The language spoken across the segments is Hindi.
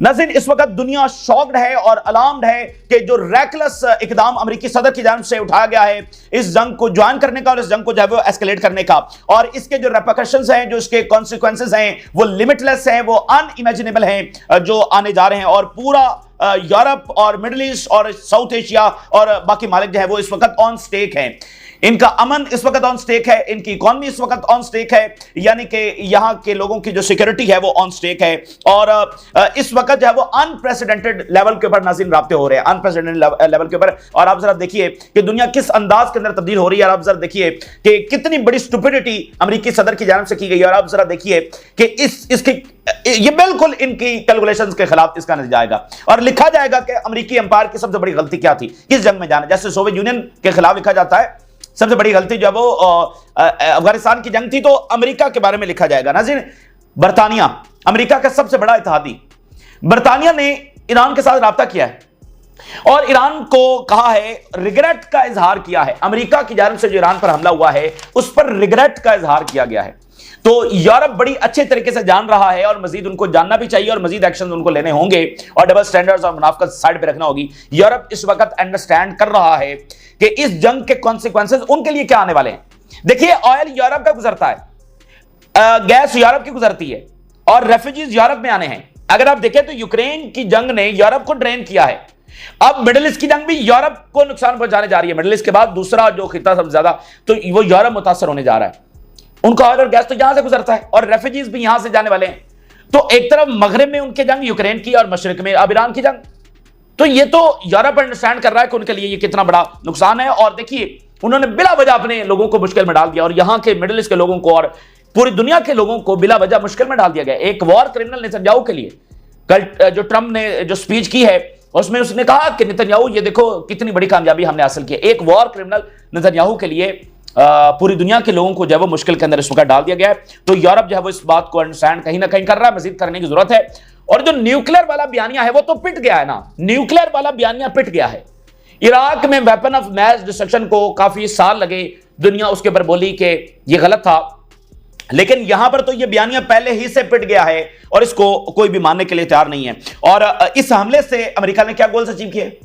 नाज़रीन, इस वक्त दुनिया शॉक्ड है और अलार्म्ड है कि जो रैकलेस इकदाम अमेरिकी सदर की जानिब से उठाया गया है इस जंग को ज्वाइन करने का और इस जंग को जो है वो एस्केलेट करने का, और इसके जो रेपरकशंस हैं, जो इसके कॉन्सिक्वेंसेस हैं, वो लिमिटलेस हैं, वो अनइमेजिनेबल हैं जो आने जा रहे हैं। और पूरा यूरोप और मिडिल ईस्ट और साउथ एशिया और बाकी मालिक जो है वो इस वक्त ऑन स्टेक हैं। इनका अमन इस वक्त ऑन स्टेक है, इनकी इकोनॉमी इस वक्त ऑन स्टेक है, यानी कि यहां के लोगों की जो सिक्योरिटी है वो ऑन स्टेक है। और इस वक्त जो है वो अनप्रेसिडेंटेड लेवल के ऊपर नाज़रीन राब्ते हो रहे हैं, अनप्रेसिडेंटेड लेवल के ऊपर। और आप जरा देखिए कि दुनिया किस अंदाज के अंदर तब्दील हो रही है, और आप जरा देखिए कि कितनी बड़ी स्टुपिडिटी अमेरिकी सदर की जानिब से की गई है। और आप जरा देखिए कि इसकी ये बिल्कुल इनकी कैलकुलेशंस के खिलाफ इसका नतीजा आएगा और लिखा जाएगा कि अमेरिकी एम्पायर की सबसे बड़ी गलती क्या थी इस जंग में जाना। जैसे सोवियत यूनियन के खिलाफ लिखा जाता है सबसे बड़ी गलती जो वो अफगानिस्तान की जंग थी, तो अमेरिका के बारे में लिखा जाएगा। नाज़रीन, बरतानिया अमेरिका का सबसे बड़ा इत्तेहादी, बरतानिया ने ईरान के साथ राब्ता किया है और ईरान को कहा है, रिग्रेट का इजहार किया है। अमेरिका की जानिब से जो ईरान पर हमला हुआ है उस पर रिग्रेट का इजहार किया गया है। तो यूरोप बड़ी अच्छे तरीके से जान रहा है और मजीद उनको जानना भी चाहिए और मजीद एक्शन उनको लेने होंगे और डबल स्टैंडर्ड्स और मुनाफिकत साइड पे रखना होगी। यूरोप इस वक्त अंडरस्टैंड कर रहा है कि इस जंग के कॉन्सिक्वेंसेस उनके लिए क्या आने वाले हैं। देखिए, ऑयल यूरोप का गुजरता है, गैस यूरोप की गुजरती है और रेफ्यूजीज यूरोप में आने हैं। अगर आप देखें तो यूक्रेन की जंग ने यूरोप को ड्रेन किया है। अब मिडिल ईस्ट की जंग भी यूरोप को नुकसान पहुंचाने जा रही है। मिडिल ईस्ट के बाद दूसरा जो खिता सबसे ज्यादा तो वो यूरोप मुतासर होने जा रहा है। उनका ऑयल और गैस तो यहां से गुजरता है और रेफ्यूजीज भी यहां से जाने वाले हैं। तो एक तरफ मगरिब में उनके जंग यूक्रेन की और मशरिक में अब ईरान की जंग। तो ये तो यूरोप अंडरस्टैंड कर रहा है कि उनके लिए ये कितना बड़ा नुकसान है। और देखिए, उन्होंने बिला वजह अपने लोगों को मुश्किल में डाल दिया और यहां के मिडिल ईस्ट के लोगों को और पूरी दुनिया के लोगों को बिला वजह मुश्किल में डाल दिया गया। एक वॉर क्रिमिनल नेतन्याहू के लिए कल जो ट्रंप ने जो स्पीच की है उसमें उसने कहा कि नेतन्याहू ये देखो कितनी बड़ी कामयाबी हमने हासिल की। एक वॉर क्रिमिनल नेतन्याहू के लिए पूरी दुनिया के लोगों को जो है वो मुश्किल के अंदर इस वक्त डाल दिया गया है। तो यूरोप जो है वो इस बात को अंडरस्टैंड कहीं ना कहीं कर रहा है, मजीद करने की जरूरत है। और जो न्यूक्लियर वाला बयानिया है वो तो पिट गया है ना, न्यूक्लियर वाला बयानिया पिट गया है। इराक में वेपन ऑफ मैस डिस्ट्रक्शन को काफी साल लगे, दुनिया उसके ऊपर बोली कि ये गलत था, लेकिन यहां पर तो ये बयानिया पहले ही से पिट गया है और इसको कोई भी मानने के लिए तैयार नहीं है। और इस हमले से अमेरिका ने क्या गोल्स अचीव किए?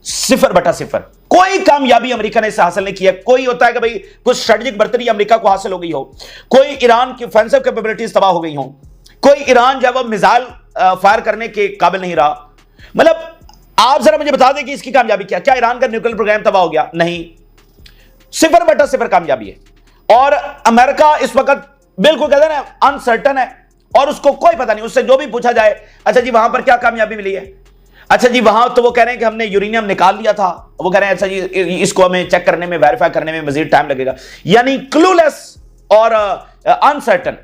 0/0। कोई कामयाबी अमेरिका ने इससे हासिल नहीं किया। कोई होता है कि भाई कुछ स्ट्रेटेजिक बढ़तरी अमेरिका को हासिल हो गई हो, कोई ईरान की ऑफेंसिव कैपेबिलिटीज तबाह हो गई हो, कोई ईरान जब मिसाइल फायर करने के काबिल नहीं रहा। मतलब आप जरा मुझे बता दें कि इसकी कामयाबी क्या ईरान का न्यूक्लियर प्रोग्राम तबाह हो गया? नहीं, 0/0 कामयाबी है। और अमेरिका इस वक्त बिल्कुल कहते हैं ना अनसर्टन है और उसको कोई पता नहीं। उससे जो भी पूछा जाए, अच्छा जी वहां पर क्या कामयाबी मिली है, अच्छा जी वहां तो वो कह रहे हैं कि हमने यूरेनियम निकाल लिया था, वो कह रहे हैं अच्छा जी इसको हमें चेक करने में वेरीफाई करने में मजीद टाइम लगेगा। यानी क्लूलेस और अनसर्टन,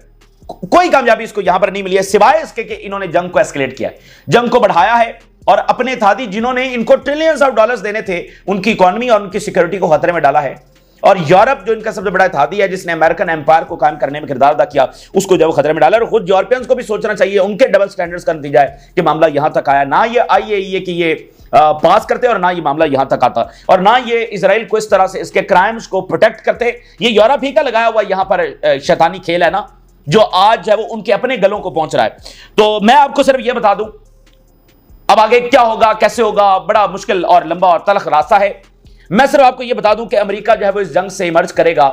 कोई कामयाबी इसको यहां पर नहीं मिली है सिवाय इसके कि इन्होंने जंग को एस्केलेट किया, जंग को बढ़ाया है और अपने इत्तेहादी जिन्होंने इनको ट्रिलियंस ऑफ डॉलर्स देने थे उनकी इकोनॉमी और उनकी सिक्योरिटी को खतरे में डाला है। और यूरोप जो इनका सबसे बड़ा इत्तेहादी है जिसने अमेरिकन एम्पायर को कायम करने में किरदार अदा किया, उसको जब खतरे में डाला। और खुद यूरोपियंस को भी सोचना चाहिए, उनके डबल स्टैंडर्ड्स का नतीजा है कि मामला यहां तक आया। ना ये आईएईए की ये पास करते और ना ये मामला यहां तक आता और ना ये इजराइल को इस तरह से इसके क्राइम्स को प्रोटेक्ट करते। ये यूरोप ही का लगाया हुआ यहां पर शैतानी खेल है ना, जो आज है वो उनके अपने गलों को पहुंच रहा है। तो मैं आपको सिर्फ यह बता दूं, अब आगे क्या होगा, कैसे होगा, बड़ा मुश्किल और लंबा और तलख रास्ता है। मैं सिर्फ आपको यह बता दूं कि अमेरिका जो है वो इस जंग से इमर्ज करेगा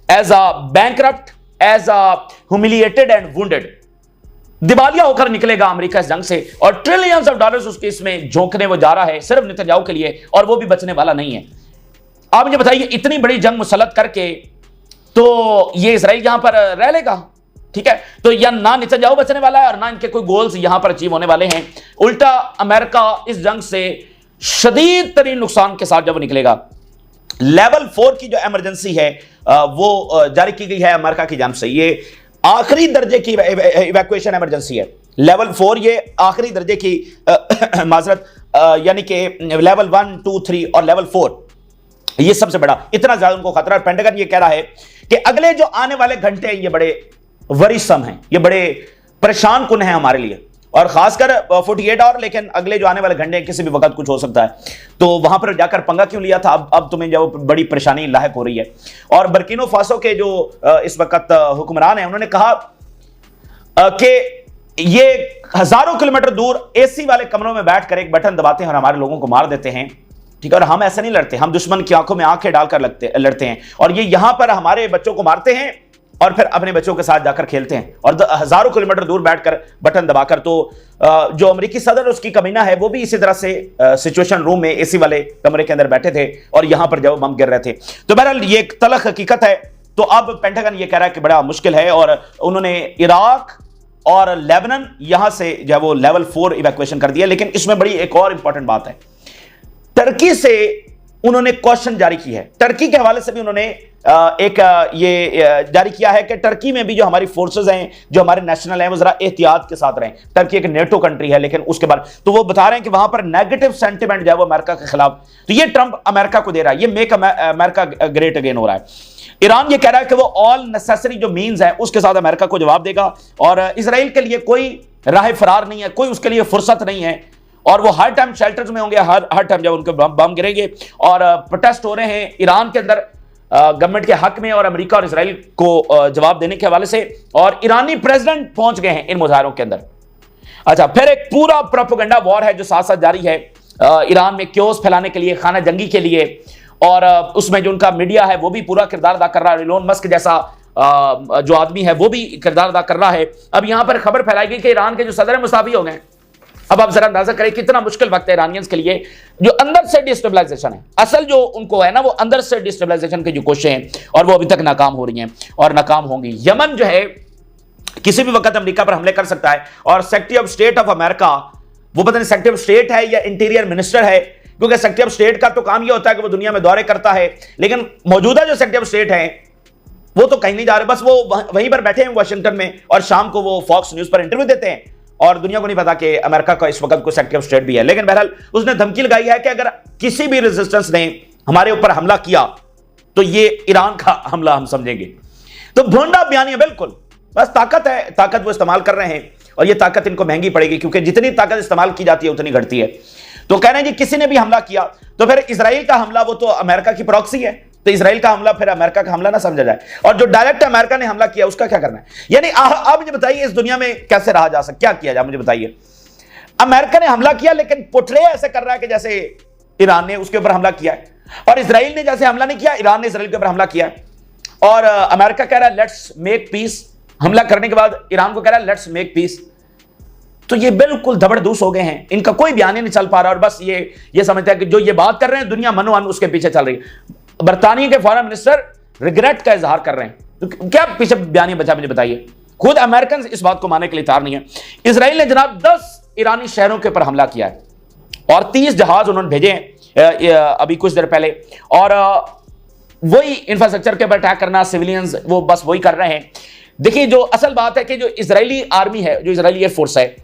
as a bankrupt, as a humiliated and wounded. दिवालिया होकर निकलेगा अमेरिका इस जंग से और ट्रिलियंस ऑफ डॉलर्स उसके इसमें झोंकने वो जा रहा है सिर्फ नेतन्याहू के लिए, और वो भी बचने वाला नहीं है। आप मुझे बताइए, इतनी बड़ी जंग मुसल्लत करके तो ये इजराइल यहां पर रह लेगा? ठीक है, तो या ना नेतन्याहू बचने वाला है और ना इनके कोई गोल्स यहां पर अचीव होने वाले हैं। उल्टा अमेरिका इस जंग से शदीद तरीन नुकसान के साथ जब निकलेगा। लेवल 4 की जो इमरजेंसी है वो जारी की गई है अमेरिका की जानिब से। ये आखिरी दर्जे की इवैक्यूएशन इमरजेंसी है। लेवल 4 ये आखिरी दर्जे की माजरत, यानी कि लेवल 1, 2, 3 और लेवल 4 ये सबसे बड़ा, इतना ज्यादा उनको खतरा। पेंटागन ये कह रहा है कि अगले जो आने वाले घंटे हैं ये बड़े वरीसम हैं, ये बड़े परेशान कुन हैं हमारे लिए, और खासकर 48 आवर, लेकिन अगले जो आने वाले घंटे किसी भी वक्त कुछ हो सकता है। तो वहां पर जाकर पंगा क्यों लिया था? अब तुम्हें जब बड़ी परेशानी लायक हो रही है। और बर्किनो फासो के जो इस वक्त हुक्मरान हैं उन्होंने कहा कि ये हजारों किलोमीटर दूर एसी वाले कमरों में बैठकर एक बटन दबाते हैं और हमारे लोगों को मार देते हैं। ठीक है, और हम ऐसा नहीं लड़ते, हम दुश्मन की आंखों में आंखें डालकर लड़ते हैं, और ये यहां पर हमारे बच्चों को मारते हैं और फिर अपने बच्चों के साथ जाकर खेलते हैं, और हजारों किलोमीटर दूर बैठकर बटन दबाकर। तो जो अमेरिकी सदर उसकी कमीना है वो भी इसी तरह से सिचुएशन रूम में एसी वाले कमरे के अंदर बैठे थे और यहां पर जब बम गिर रहे थे। तो बहरहाल ये एक तलख हकीकत है। तो अब पेंटागन ये कह रहा है कि बड़ा मुश्किल है, और उन्होंने इराक और लेबनान यहां से जो है वो लेवल 4 इवैक्यूएशन कर दिया। लेकिन इसमें बड़ी एक और इंपॉर्टेंट बात है, टर्की से उन्होंने क्वेश्चन जारी की है। टर्की के हवाले से भी उन्होंने ये जारी किया है कि टर्की में भी जो हमारी फोर्सेस हैं, जो हमारे नेशनल हैं, वो जरा एहतियात के साथ रहें। टर्की एक नेटो कंट्री है, लेकिन उसके बाद तो वो बता रहे हैं कि वहां पर नेगेटिव सेंटिमेंट जो है वो अमेरिका के खिलाफ, तो ये ट्रंप अमेरिका को दे रहा है, ये मेक अमेरिका ग्रेट अगेन हो रहा है। ईरान ये कह रहा है कि वो ऑल नेसेसरी जो मीन्स है उसके साथ अमेरिका को जवाब देगा, और इसराइल के लिए कोई राह फरार नहीं है, कोई उसके लिए फुर्सत नहीं है, और वो हर टाइम शेल्टर्स में होंगे, हर टाइम जब उनके बम गिरेंगे। और प्रोटेस्ट हो रहे हैं ईरान के अंदर गवर्नमेंट के हक में और अमेरिका और इसराइल को जवाब देने के हवाले से, और ईरानी प्रेसिडेंट पहुंच गए हैं इन मुजाहरों के अंदर। अच्छा, फिर एक पूरा प्रोपेगेंडा वॉर है जो साथ साथ जारी है ईरान में क्योस फैलाने के लिए, खाना जंगी के लिए, और उसमें जो उनका मीडिया है वो भी पूरा किरदार अदा कर रहा है। इलोन मस्क जैसा जो आदमी है वो भी किरदार अदा कर रहा है। अब यहां पर खबर फैलाई गई कि ईरान के जो सदर है मुस्ताफी हो गए। अब आप जरा अंदाजा करें कितना मुश्किल वक्त है ईरानियंस के लिए, जो अंदर से डिस्टेबलाइजेशन है, असल जो उनको है ना वो अंदर से डिस्टेबलाइजेशन की जो कोशिशें हैं, और वो अभी तक नाकाम हो रही हैं और नाकाम होंगी। यमन जो है किसी भी वक्त अमेरिका पर हमले कर सकता है, और secretary of state of America, वो पता नहीं सेक्रेटरी ऑफ स्टेट है या इंटीरियर मिनिस्टर है, क्योंकि सेक्रेटरी ऑफ स्टेट का तो काम यह होता है कि वो दुनिया में दौरे करता है, लेकिन मौजूदा जो सेक्रेटरी ऑफ स्टेट है वो तो कहीं नहीं जा रहे, बस वो वहीं पर बैठे हैं वाशिंगटन में, और शाम को वो फॉक्स न्यूज पर इंटरव्यू देते हैं, और दुनिया को नहीं पता कि अमेरिका का इस वक्त कोई सेक्रेटरी ऑफ स्टेट भी है। लेकिन बहरहाल उसने धमकी लगाई है कि अगर किसी भी रेजिस्टेंस ने हमारे ऊपर हमला किया तो ये ईरान का हमला हम समझेंगे। तो भोंडा बयानी है, बिल्कुल बस ताकत है, ताकत वो इस्तेमाल कर रहे हैं, और ये ताकत इनको महंगी पड़ेगी, क्योंकि जितनी ताकत इस्तेमाल की जाती है उतनी घटती है। तो कह रहे हैं जी किसी ने भी हमला किया तो फिर इसराइल का हमला वो तो अमेरिका की प्रॉक्सी है, तो इसराइल का हमला फिर अमेरिका का हमला ना समझा जाए, और जो डायरेक्ट अमेरिका ने हमला किया उसका क्या करना है। यानी आप मुझे बताइए इस दुनिया में कैसे रहा जा सकता, क्या किया जाए, मुझे बताइए। अमेरिका ने हमला किया लेकिन पोर्ट्रे ऐसे कर रहा है कि जैसे ईरान ने उसके ऊपर हमला किया है, और इसराइल ने जैसे हमला नहीं किया, ईरान ने इसराइल के ऊपर हमला किया है, और अमेरिका कह रहा है लेट्स मेक पीस, हमला करने के बाद ईरान को कह रहा है लेट्स मेक पीस। तो ये बिल्कुल धबड़धूस हो गए हैं, इनका कोई बयान ही नहीं चल पा रहा, और बस ये समझते हैं कि जो ये बात कर रहे हैं दुनिया मनो मन उसके पीछे चल रही है। बरतानिया के फॉरेन मिनिस्टर रिग्रेट का इजहार कर रहे हैं, तो क्या पीछे बयान बचा, मुझे बताइए। खुद अमेरिकन इस बात को मानने के लिए तैयार नहीं है। इसराइल ने जनाब 10 ईरानी शहरों के ऊपर हमला किया है, और 30 जहाज उन्होंने भेजे हैं अभी कुछ देर पहले, और वही इंफ्रास्ट्रक्चर के ऊपर अटैक करना, सिविलियंस वो बस वही कर रहे हैं। देखिए जो असल बात है कि जो इजरायली आर्मी है, जो इजरायली एयरफोर्स है,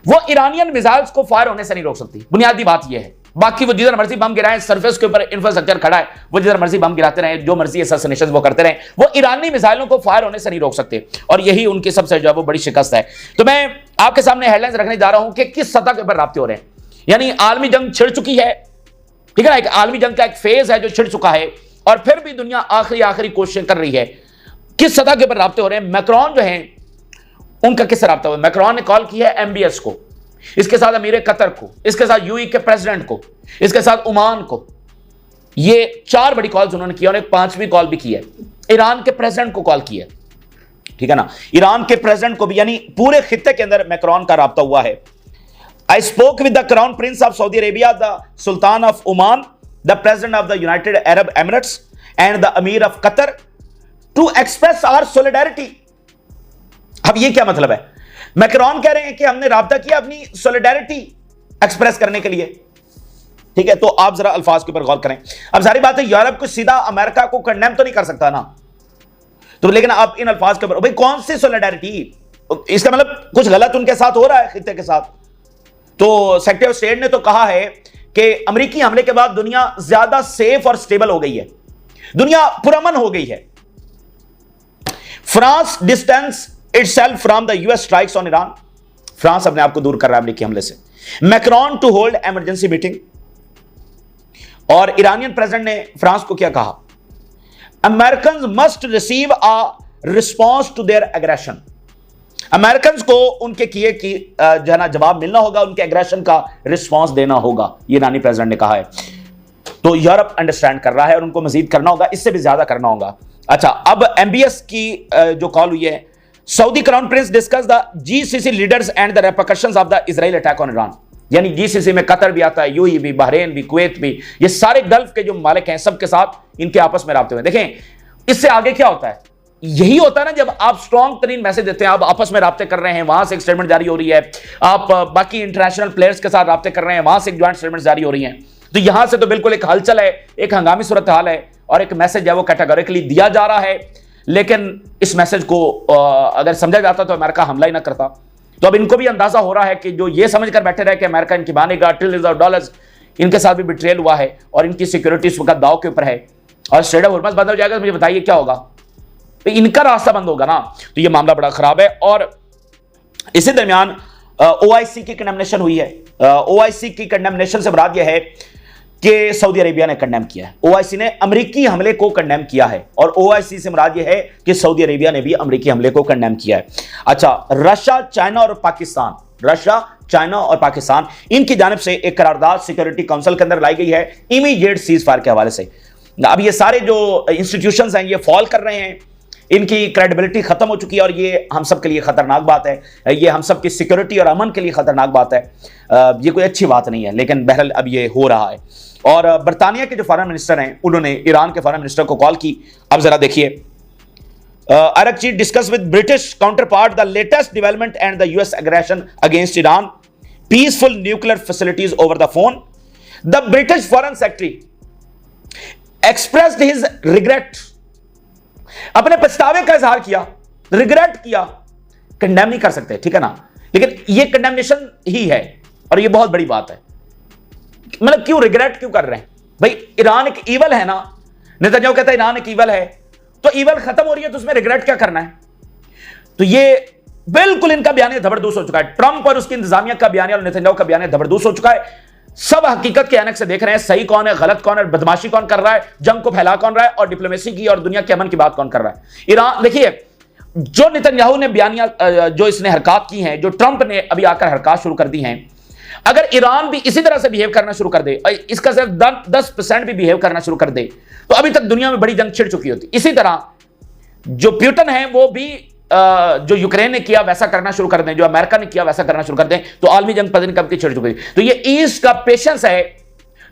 वो ईरानियन मिसाइल्स को फायर होने से नहीं रोक सकती, बुनियादी बात यह है। बाकी वो जिधर मर्जी बम गिराएं, सरफेस के ऊपर इंफ्रास्ट्रक्चर खड़ा है, वो जिधर मर्जी बम गिराते रहे, जो मर्जी असैसिनेशन वो करते रहे, वो ईरानी मिसाइलों को फायर होने से नहीं रोक सकते, और यही उनकी सबसे जो है वो बड़ी शिकस्त है। तो मैं आपके सामने हेडलाइंस रखने जा रहा हूं कि किस सतह के ऊपर राब्ते हो रहे हैं। यानी आलमी जंग छिड़ चुकी है, ठीक है ना, एक आलमी जंग का एक फेज है जो छिड़ चुका है, और फिर भी दुनिया आखिरी कोशिश कर रही है। किस सतह के ऊपर राब्ते हो रहे हैं, मैक्रोन जो है उनका किससे राब्ता हुआ। मैक्रोन ने कॉल की है MBS को, इसके साथ अमीर कतर को, इसके साथ UAE के प्रेसिडेंट को, इसके साथ ओमान को, ये 4 बड़ी कॉल्स उन्होंने की, और एक 5वीं कॉल भी की है, ईरान के प्रेसिडेंट को कॉल की है, ठीक है ना, ईरान के प्रेसिडेंट को भी, यानी पूरे खित्ते के अंदर मैक्रोन का राब्ता हुआ है। I spoke with the crown prince of Saudi Arabia, the sultan of Oman, the president of the United Arab Emirates and the emir of Qatar to express our solidarity. अब ये क्या मतलब है, मैक्रोन कह रहे हैं कि हमने राब्ता किया अपनी सोलिडारिटी एक्सप्रेस करने के लिए, ठीक है। तो आप जरा अल्फाज के ऊपर गौर करें। अब सारी बात है, यूरोप को सीधा अमेरिका को कंडेम तो नहीं कर सकता ना, तो लेकिन आप इन अल्फाज के ऊपर, भाई कौन सी सोलिडारिटी, इसका मतलब कुछ गलत उनके साथ हो रहा है खित्ते के साथ। तो सेक्रेटरी ऑफ स्टेट ने तो कहा है कि अमेरिकी हमले के बाद दुनिया ज्यादा सेफ और स्टेबल हो गई है, दुनिया पुरअमन हो गई है। France distance itself from the US strikes on Iran, France अपने आप को दूर कर रहा है अमेरिकी हमले से। Macron to hold emergency meeting, और ईरानियन प्रेसिडेंट ने फ्रांस को क्या कहा, Americans must receive a response to their aggression. American को उनके किए की जो है ना जवाब मिलना होगा, उनके एग्रेशन का रिस्पॉन्स देना होगा, ये ईरानी प्रेसिडेंट ने कहा है। तो यूरोप अंडरस्टैंड कर रहा है और उनको मजीद करना होगा, इससे भी ज्यादा करना होगा। अच्छा, अब एमबीएस की जो कॉल हुई है, Saudi crown Prince discuss the GCC leaders and the repercussions of the Israel attack on Iran. यानी जीसीसी में कतर भी आता है, यूएई भी, बहरीन भी, कुवैत भी, ये सारे गल्फ के जो मालिक हैं सबके साथ इनके आपस में राब्ते हुए। देखें इससे आगे क्या होता है, यही होता है ना जब आप स्ट्रॉन्ग तरीन मैसेज देते हैं, आप आपस में राब्ते कर रहे हैं, वहां से एक स्टेटमेंट जारी हो रही है, आप बाकी इंटरनेशनल प्लेयर्स के साथ राब्ते कर रहे हैं, वहां से एक ज्वाइंट स्टेटमेंट जारी हो रही है। तो यहां से तो बिल्कुल एक हलचल है, एक हंगामी सूरत हाल है और एक मैसेज है वो कैटेगोरिकली दिया जा रहा है। लेकिन इस मैसेज को अगर समझा जाता तो अमेरिका हमला ही ना करता। तो अब इनको भी अंदाजा हो रहा है कि जो ये समझकर बैठे रहे कि अमेरिका इनकी मानेगा, ट्रिलियंस ऑफ डॉलर्स, इनके साथ भी बिट्रेल हुआ है और इनकी सिक्योरिटी इस वक्त दाव के ऊपर है और स्ट्रेट ऑफ हॉर्मज़ बंद हो जाएगा, तो मुझे बताइए क्या होगा? तो इनका रास्ता बंद होगा ना, तो ये मामला बड़ा खराब है। और इसी दरमियान ओआईसी की कंडेमनेशन हुई है। ओआईसी की कंडेमनेशन से मुराद यह है कि सऊदी अरेबिया ने कंडेम किया है, ओआईसी ने अमेरिकी हमले को कंडेम किया है, और ओआईसी से मुराद यह है कि सऊदी अरेबिया ने भी अमेरिकी हमले को कंडेम किया है। अच्छा, रशिया, चाइना और पाकिस्तान, रशिया, चाइना और पाकिस्तान, इनकी जानिब से एक करारदाद सिक्योरिटी काउंसिल के अंदर लाई गई है इमीडिएट सीज फायर के हवाले से। अब ये सारे जो इंस्टीट्यूशंस हैं ये फॉल कर रहे हैं, इनकी क्रेडिबिलिटी खत्म हो चुकी है और ये हम सब के लिए खतरनाक बात है, ये हम सब की सिक्योरिटी और अमन के लिए खतरनाक बात है। ये कोई अच्छी बात नहीं है, लेकिन बहरहाल अब ये हो रहा है। और बरतानिया के जो फॉरेन मिनिस्टर हैं उन्होंने ईरान के फॉरेन मिनिस्टर को कॉल की। अब जरा देखिए, Araghchi discuss with British counterpart the latest development and the US aggression against Iran, peaceful nuclear facilities over the phone. The British foreign secretary expressed his regret, अपने पछतावे का इजहार किया, रिग्रेट किया। कंडेम नहीं कर सकते, ठीक है ना, लेकिन ये कंडेमनेशन ही है और ये बहुत बड़ी बात है। मतलब क्यों रिग्रेट क्यों कर रहे हैं भाई? ईरान एक ईवल है ना, नेतन्याहू कहता है ईरान एक ईवल है, तो ईवल खत्म हो रही है तो उसमें रिग्रेट क्या करना है? तो ये बिल्कुल इनका बयान जबरदस्त हो चुका है। ट्रंप और उसकी इंतजामिया का बयान और नेतन्याहू का बयान जबरदस्त हो चुका है। सब हकीकत के ऐनक से देख रहे हैं सही कौन है, गलत कौन है, बदमाशी कौन कर रहा है, जंग को फैला कौन रहा है और डिप्लोमेसी की और दुनिया के अमन की बात कौन कर रहा है। ईरान देखिए, जो नेतन्याहू ने बयानिया जो इसने हरकत की हैं, जो ट्रंप ने अभी आकर हरकत शुरू कर दी हैं, अगर ईरान भी इसी तरह से बिहेव करना शुरू कर दे, इसका सिर्फ 10% भी बिहेव करना शुरू कर दे, तो अभी तक दुनिया में बड़ी जंग छिड़ चुकी होती। इसी तरह जो प्यूटन है वो भी जो यूक्रेन ने किया वैसा करना शुरू कर दें, जो अमेरिका ने किया वैसा करना शुरू कर दें, तो आलमी जंग पता नहीं कब की छिड़ चुकी। तो ये ईस्ट का पेशेंस है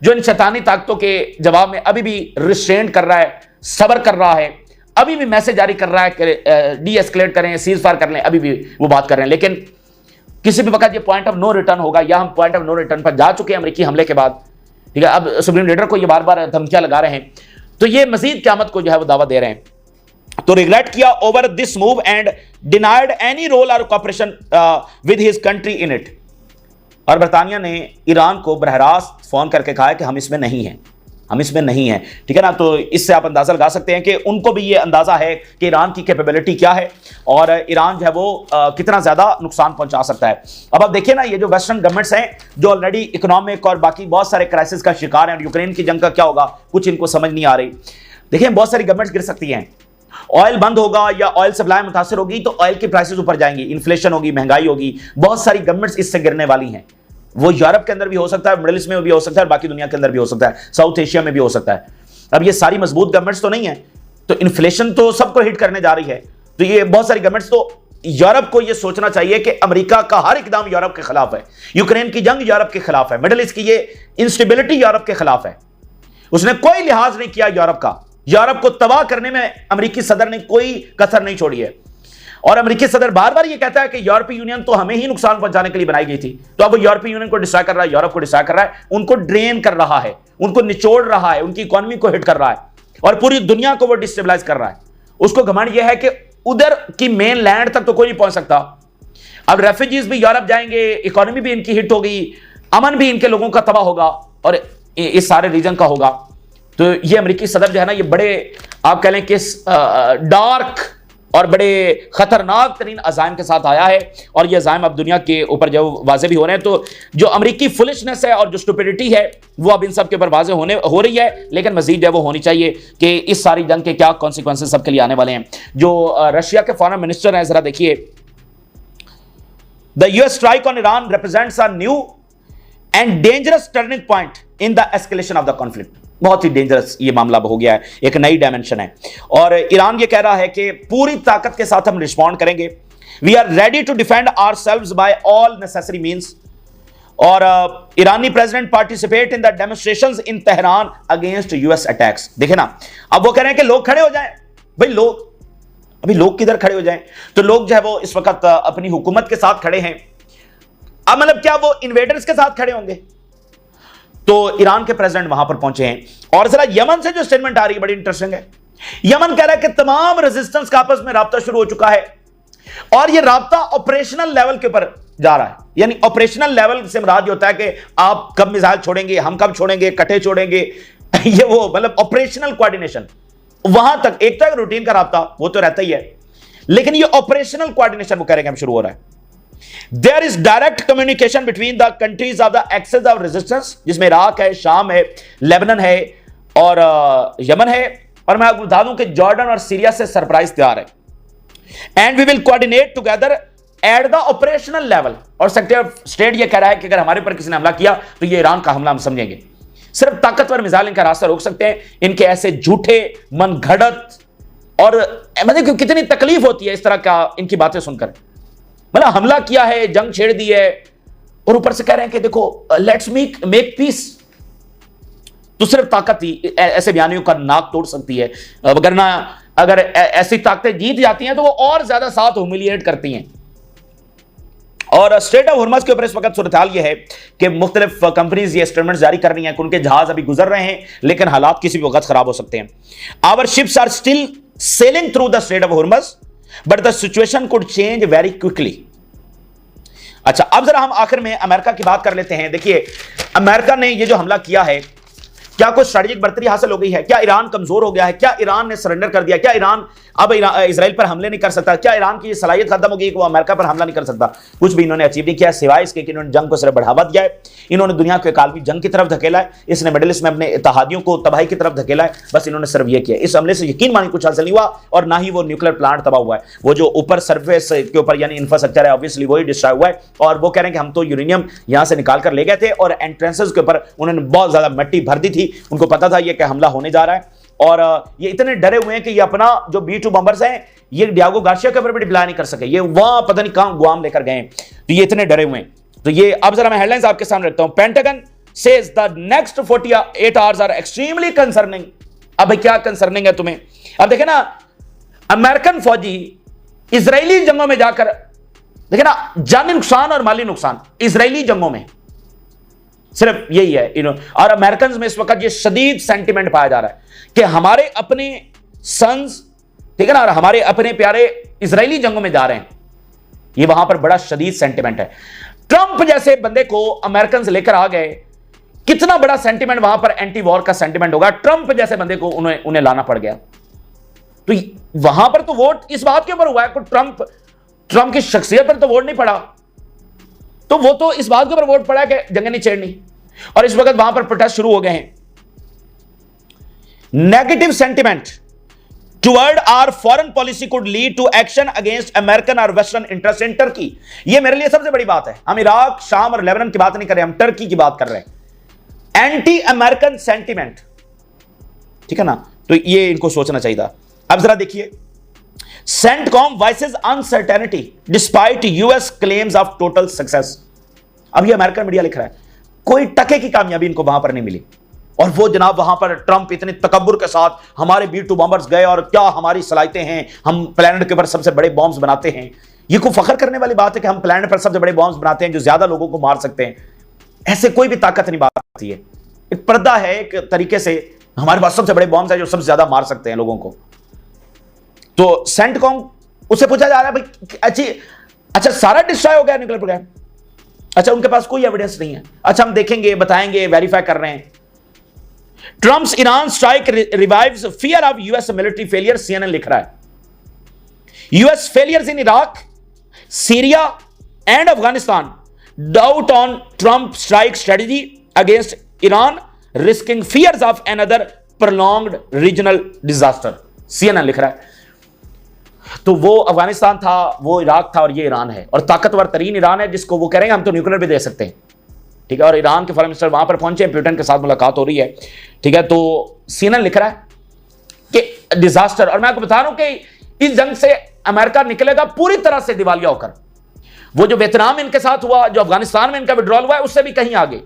जो इन शैतानी ताकतों के जवाब में अभी भी रिस्ट्रेंट कर रहा है, सब्र कर रहा है, अभी भी मैसेज जारी कर रहा है कि डी एस्केलेट करें, सीज फायर कर लें, अभी भी वो बात कर रहे हैं। लेकिन किसी भी वक्त ये पॉइंट ऑफ नो रिटर्न होगा, या हम पॉइंट ऑफ नो रिटर्न पर जा चुके हैं अमेरिकी हमले के बाद, ठीक है। अब सुप्रीम लीडर को ये बार बार धमकियां लगा रहे हैं, तो ये मजीद क़यामत को जो है वो दावा दे रहे हैं। तो रिग्रेट किया over this move and denied any role और cooperation with his country in it. और बरतानिया ने ईरान को बरह रास्त फोन करके कहा है कि हम इसमें नहीं हैं, हम इसमें नहीं हैं, ठीक है ना। तो इससे आप अंदाजा लगा सकते हैं कि उनको भी ये अंदाजा है कि ईरान की कैपेबिलिटी क्या है और ईरान जो है वो कितना ज्यादा नुकसान पहुंचा सकता है। अब आप देखिए ना, ये जो वेस्टर्न गवर्नमेंट्स हैं जो ऑलरेडी इकोनॉमिक और बाकी बहुत सारे क्राइसिस का शिकार हैं, और यूक्रेन की जंग का क्या होगा कुछ इनको समझ नहीं आ रही। देखिए बहुत सारी गवर्नमेंट्स गिर सकती हैं, ऑयल बंद होगा या ऑयल सप्लाई मुतासर होगी तो ऑयल की प्राइसेस ऊपर जाएंगी, इन्फ्लेशन होगी, महंगाई होगी, बहुत सारी गवर्नमेंट्स इससे गिरने वाली हैं। वो यूरोप के अंदर भी हो सकता है, मिडिल ईस्ट में भी हो सकता है, और बाकी दुनिया के अंदर भी हो सकता है, साउथ एशिया में भी हो सकता है। अब ये सारी मजबूत गवर्नमेंट्स तो नहीं है, तो इन्फ्लेशन तो सबको हिट करने जा रही है। तो ये बहुत सारी गवर्नमेंट्स, तो यूरोप को ये सोचना चाहिए कि अमेरिका का हर इकदाम यूरोप के खिलाफ है, यूक्रेन की जंग यूरोप के खिलाफ है, मिडिल ईस्ट की ये इंस्टेबिलिटी यूरोप के खिलाफ है। उसने कोई लिहाज नहीं किया यूरोप का, यूरोप को तबाह करने में अमेरिकी सदर ने कोई कसर नहीं छोड़ी है। और अमेरिकी सदर बार बार ये कहता है कि यूरोपीय यूनियन तो हमें ही नुकसान पहुंचाने के लिए बनाई गई थी, तो अब वो यूरोपीय यूनियन को डिस्ट्रॉय कर रहा है, यूरोप को डिस्ट्रॉय कर रहा है, उनको ड्रेन कर रहा है, उनको निचोड़ रहा है, उनकी इकोनॉमी को हिट कर रहा है और पूरी दुनिया को वो डिस्टेबलाइज कर रहा है। उसको घमंड यह है कि उधर की मेन लैंड तक तो कोई नहीं पहुंच सकता। अब रेफ्यूजीज भी यूरोप जाएंगे, इकोनॉमी भी इनकी हिट होगी, अमन भी इनके लोगों का तबाह होगा और इस सारे रीजन का होगा। तो ये अमेरिकी सदर जो है ना, ये बड़े आप कह लें कि डार्क और बड़े खतरनाक तरीन अज़ाइम के साथ आया है, और ये अज़ाइम अब दुनिया के ऊपर जो वाज़े भी हो रहे हैं। तो जो अमेरिकी फुलिशनेस है और जो स्टुपिडिटी है वो अब इन सब के ऊपर वाज़े हो रही है, लेकिन मजीद है वो होनी चाहिए कि इस सारी जंग के क्या कॉन्सिक्वेंसेस सबके लिए आने वाले हैं। जो रशिया के फॉरेन मिनिस्टर हैं, जरा देखिए the US strike on Iran represents a new and dangerous turning point in the escalation of the conflict. बहुत ही डेंजरस ये मामला हो गया है, एक नई डायमेंशन है। और ईरान ये कह रहा है कि पूरी ताकत के साथ हम रिस्पॉन्ड करेंगे, we are ready to defend ourselves by all necessary means. और ईरानी president participate in the demonstrations in Tehran against US attacks. देखे ना, अब वो कह रहे हैं कि लोग खड़े हो जाएं। भाई लोग, अभी लोग किधर खड़े हो जाएं? तो लोग जो है वो इस वक्त अपनी हुकूमत के साथ खड़े हैं। अब मतलब क्या वो इन्वेडर्स के साथ खड़े होंगे? तो ईरान के प्रेसिडेंट वहां पर पहुंचे हैं। और जरा यमन से जो स्टेटमेंट आ रही है बड़ी इंटरेस्टिंग है। यमन कह रहा है कि तमाम रेजिस्टेंस का आपस में राब्ता शुरू हो चुका है और यह राब्ता ऑपरेशनल लेवल के ऊपर जा रहा है। यानी ऑपरेशनल लेवल से मुराद होता है कि आप कब मिसाइल छोड़ेंगे, हम कब छोड़ेंगे, कटे छोड़ेंगे, ये वो मतलब ऑपरेशनल कोऑर्डिनेशन वहां तक। एक तो रूटीन का राब्ता वो तो रहता ही है, लेकिन ये ऑपरेशनल कोऑर्डिनेशन वो करेंगे हम शुरू हो रहा है। There is direct communication between the countries of the axis of resistance, जिसमें इराक है, शाम है, लेबनान है और यमन है। और मैं आपको बता दूं कि जॉर्डन और सीरिया से सरप्राइज तैयार है। And we will coordinate together at the operational level. और सेक्रेटरी ऑफ स्टेट ये कह रहा है कि अगर हमारे पर किसी ने हमला किया तो ये ईरान का हमला हम समझेंगे। सिर्फ ताकतवर मिसाइल इनका रास्ता रोक सकते हैं। इनके ऐसे झूठे मनगढ़ंत और मतलब कितनी तकलीफ होती है इस तरह का इनकी बातें सुनकर। मतलब हमला किया है, जंग छेड़ दी है और ऊपर से कह रहे हैं कि देखो लेट्स मेक पीस। तो सिर्फ ताकत ही ऐसे बयानियों का नाक तोड़ सकती है, वरना अगर ऐसी ताकतें जीत जाती हैं तो वो और ज्यादा साथ ह्यूमिलिएट करती हैं। और स्ट्रेट ऑफ हॉर्मज़ के ऊपर इस वक्त सूरत हाल ये है कि मुख्तलिफ कंपनीज ये स्टेटमेंट जारी कर रही हैं कि उनके जहाज अभी गुजर रहे हैं, लेकिन हालात किसी भी वक्त खराब हो सकते हैं। Our ships are still sailing through the strait of Hormuz but the situation could change very quickly. अच्छा, अब जरा हम आखिर में अमेरिका की बात कर लेते हैं। देखिए, अमेरिका ने ये जो हमला किया है, क्या कोई स्ट्रेटेजिक बढ़तरी हासिल हो गई है? क्या ईरान कमजोर हो गया है? क्या ईरान ने सरेंडर कर दिया? क्या ईरान अब इजराइल पर हमले नहीं कर सकता? क्या ईरान की सलाहियत खत्म हो गई कि वो अमेरिका पर हमला नहीं कर सकता? कुछ भी इन्होंने अचीव नहीं किया, सिवाय इसके कि इन्होंने जंग को सिर्फ बढ़ावा दिया है। इन्होंने दुनिया को एक आलमी जंग की तरफ धकेला है। इसने मिडिल ईस्ट में अपने इत्तेहादियों को तबाही की तरफ धकेला है। बस इन्होंने सिर्फ ये किया। इस हमले से यकीन मानी कुछ हासिल नहीं हुआ और ना ही वो न्यूक्लियर प्लांट तबाह हुआ है। वो जो ऊपर सर्फेस के ऊपर यानी इंफ्रास्ट्रक्चर है, ऑब्वियसली वही डिस्ट्रॉय हुआ है। और वो कह रहे हैं कि हम तो यूरेनियम यहां से निकाल कर ले गए थे और एंट्रेंसेस के ऊपर उन्होंने बहुत ज्यादा मिट्टी भर दी थी। उनको पता था ये कि हमला होने जा रहा है और ये इतने डरे हुए हैं कि ये अपना जो B-2 बम्बर्स हैं ये डियागो गार्सिया के ऊपर भी डिप्लॉय नहीं कर सके। ये वहां पता नहीं कहां गुआम लेकर गए, तो ये इतने डरे हुए हैं। तो ये अब जरा मैं हेडलाइंस आपके सामने रखता हूं। Pentagon says the next 48 hours are extremely concerning. अब क्या कंसर्निंग है तुम्हें? अब देखे ना, अमेरिकन फौजी इजरायली जंगों में जाकर देखे ना, जानी नुकसान और माली नुकसान इजरायली जंगों में सिर्फ यही है। और अमेरिकन में इस वक्त ये शदीद सेंटिमेंट पाया जा रहा है कि हमारे अपने सन्स, ठीक है ना, और हमारे अपने प्यारे इजरायली जंगों में जा रहे हैं। ये वहां पर बड़ा शदीद सेंटिमेंट है। ट्रंप जैसे बंदे को अमेरिकन लेकर आ गए, कितना बड़ा सेंटिमेंट वहां पर एंटी वॉर का सेंटिमेंट होगा। ट्रंप जैसे बंदे को उन्हें लाना पड़ गया। तो वहां पर तो वोट इस बात के ऊपर हुआ है कि ट्रंप की शख्सियत पर तो वोट नहीं पड़ा, तो वो तो इस बात के ऊपर वोट पड़ा कि जंग नहीं छेड़नी। और इस वक्त वहां पर प्रोटेस्ट शुरू हो गए हैं। Negative sentiment toward our foreign policy could lead to action against American और वेस्टर्न इंटरेस्ट इन टर्की। ये मेरे लिए सबसे बड़ी बात है। हम इराक, शाम और लेबनान की बात नहीं कर रहे, हम टर्की की बात कर रहे हैं। एंटी अमेरिकन सेंटिमेंट, ठीक है ना, तो ये इनको सोचना चाहिए था। अब जरा देखिए, CENTCOM voices uncertainty despite US claims of total success. अब ये अमेरिकन मीडिया लिख रहा है कोई टके की कामयाबी इनको वहां पर नहीं मिली। और वो जनाब वहां पर ट्रंप इतने तकब्बुर के साथ हमारे B-2 बॉम्बर्स गए और क्या हमारी सलाहियतें हैं, हम प्लेनेट के ऊपर सबसे बड़े बॉम्ब्स बनाते हैं। ये कोई फख्र करने वाली बात है कि हम प्लेनेट पर सबसे बड़े बॉम्ब्स बनाते हैं जो ज्यादा लोगों को मार सकते हैं? ऐसे कोई भी ताकत नहीं बात है। एक पर्दा है एक तरीके से, हमारे पास सबसे बड़े बॉम्ब्स हैं जो सबसे ज्यादा मार सकते हैं लोगों को। तो सेंटकॉम उससे पूछा जा रहा है भाई अच्छा सारा डिस्ट्रॉय हो गया न्यूक्लियर प्रोग्राम? अच्छा, उनके पास कोई एविडेंस नहीं है। अच्छा, हम देखेंगे, बताएंगे, वेरीफाई कर रहे हैं। Trump's Iran strike revives fear of US military failure, CNN लिख रहा है। US failures in Iraq, Syria and Afghanistan doubt on Trump strike strategy against Iran risking fears of another prolonged regional disaster, CNN लिख रहा है। तो वो अफगानिस्तान था, वो इराक था, और ये ईरान है, और ताकतवर तरीन ईरान है, जिसको वो कह रहे हैं हम तो न्यूक्लियर भी दे सकते हैं। ठीक है, और ईरान के फॉरेन मिनिस्टर वहां पर पहुंचे, पुतिन के साथ मुलाकात हो रही है। ठीक है, तो CNN लिख रहा है कि डिजास्टर, और मैं आपको बता रहा हूं कि इस जंग से अमेरिका निकलेगा पूरी तरह से दिवालिया होकर। वो जो वियतनाम इनके साथ हुआ, जो अफगानिस्तान में इनका विड्रॉल हुआ है, उससे भी कहीं आगे।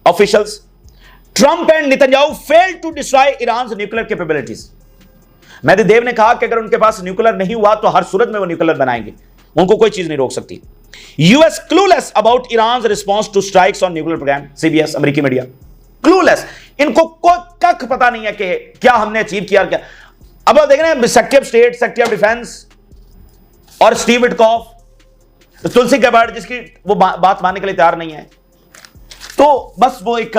Officials, Trump and Netanyahu failed to destroy Iran nuclear capabilities. Medvedev ने कहा कि अगर उनके पास न्यूक्लियर नहीं हुआ तो हर सूरत में वो न्यूक्लियर बनाएंगे, उनको कोई चीज नहीं रोक सकती। US clueless about Iran response to strikes on nuclear program, CBS अमेरिकी मीडिया क्लूलेस, इनको कोई कख पता नहीं है कि क्या हमने अचीव किया, क्या। अब आप देख रहे हैं secretary of state, secretary of defence और स्टीव विटकॉफ, तुलसी गैबार्ड, जिसकी वो बात मानने के लिए तैयार नहीं है। तो बस वो एक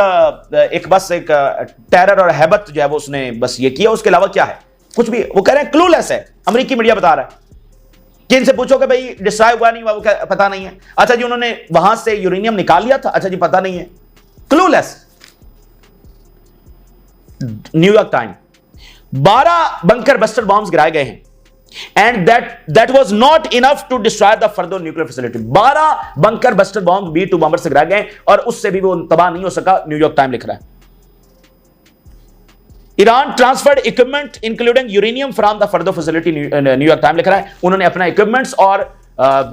टेरर और हैबत जो है वो उसने बस ये किया, उसके अलावा क्या है कुछ भी। वो कह रहे हैं क्लूलेस है, अमेरिकी मीडिया बता रहा है कि इनसे पूछो कि भाई डिस्ट्रॉय हुआ नहीं हुआ, वो पता नहीं है। अच्छा जी, उन्होंने वहां से यूरेनियम निकाल लिया था, अच्छा जी पता नहीं है, clueless. New York time, 12 bunker buster bombs गिराए गए हैं, and that was not enough to destroy the further nuclear facility. 12 bunker buster bomb B-2 bomber से गिराए गए, और उससे भी वो तबाह नहीं हो सका, न्यूयॉर्क टाइम लिख रहा है। Iran transferred equipment including uranium from the further facility, New York time लिख रहा है। उन्होंने अपना इक्विपमेंट्स और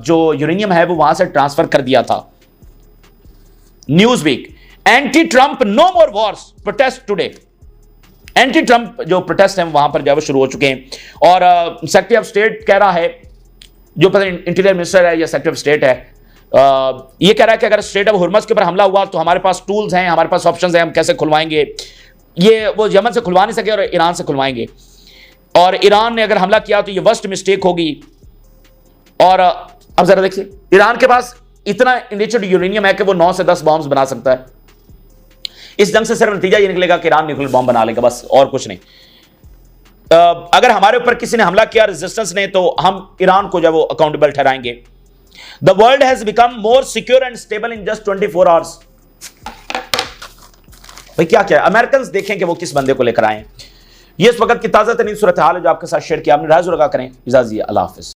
जो यूरेनियम है वो वहां से ट्रांसफर कर दिया था। Newsweek, anti Trump no more wars protest today. Anti Trump जो प्रोटेस्ट हैं वहां पर जो शुरू हो चुके हैं, और सेक्रेटरी ऑफ स्टेट कह रहा है, जो पता इंटीरियर मिनिस्टर है या सेक्रेटरी ऑफ स्टेट है, ये कह रहा है कि अगर स्ट्रेट ऑफ हुर्मुज़ के ऊपर हमला हुआ तो हमारे पास टूल्स हैं, हमारे पास ऑप्शंस हैं, हम कैसे खुलवाएंगे। ये वो यमन से खुलवा नहीं सके और ईरान से खुलवाएंगे, और ईरान ने अगर हमला किया तो ये वर्स्ट मिस्टेक होगी। और अब जरा देखिए, ईरान के पास इतना इनरिच्ड यूरेनियम है कि वो 9 से 10 बॉम्ब्स बना सकता है। इस जंग से सिर्फ नतीजा ये निकलेगा कि ईरान न्यूक्लियर बॉम्ब बना लेगा, बस और कुछ नहीं। अगर हमारे ऊपर किसी ने हमला किया रेजिस्टेंस ने, तो हम ईरान को जब वो अकाउंटेबल ठहराएंगे। The world has become more secure and stable in just 24 hours. भाई क्या क्या अमेरिकन देखें कि वो किस बंदे को लेकर आए। ये इस वक्त की ताजा तरीन सूरत हाल है जो आपके साथ शेयर किया हमने। राज लगा करें, इजाजत, अल्लाह हाफिज।